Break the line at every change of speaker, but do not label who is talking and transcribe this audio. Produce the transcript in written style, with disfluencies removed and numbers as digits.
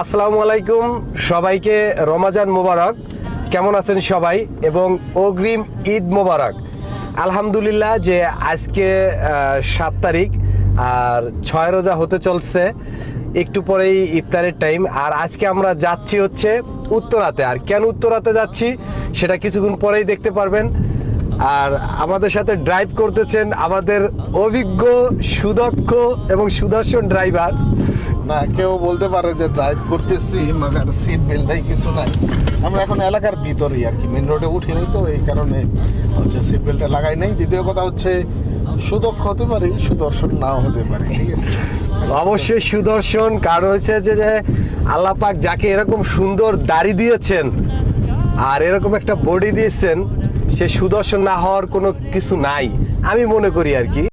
আসসালামু আলাইকুম, সবাইকে রমাজান মোবারক। কেমন আছেন সবাই এবং অগ্রিম ঈদ মোবারক। আলহামদুলিল্লাহ যে আজকে 7 তারিখ আর 6 রোজা হতে চলছে, একটু পরেই ইফতারের টাইম। আর আজকে আমরা যাচ্ছি হচ্ছে উত্তরাতে। আর কেন উত্তরাতে যাচ্ছি সেটা কিছুক্ষণ পরেই দেখতে পারবেন। আর আমাদের সাথে ড্রাইভ করতেছেন আমাদের অভিজ্ঞ, সুদক্ষ এবং সুদর্শন ড্রাইভার।
না, কেউ বলতে পারে যে ড্রাইভ করতেছি মাগার সিট বেল্ট নাই, কিছু নাই। আমরা এখন এলাকার ভিতরেই আর কি, মেন রোডে উঠিনি, তো এই কারণে হচ্ছে সিট বেল্টটা লাগাই নাই। দ্বিতীয় কথা হচ্ছে সুদক্ষ হতে পারি, সুদর্শন নাও হতে পারে, ঠিক আছে।
অবশ্যই সুদর্শন, কারণ হচ্ছে যে আল্লাহ পাক যাকে এরকম সুন্দর দাড়ি দিয়েছেন আর এরকম একটা বডি দিয়েছেন, সে সুদর্শন না হওয়ার কোনো কিছু নাই, আমি মনে করি আর কি।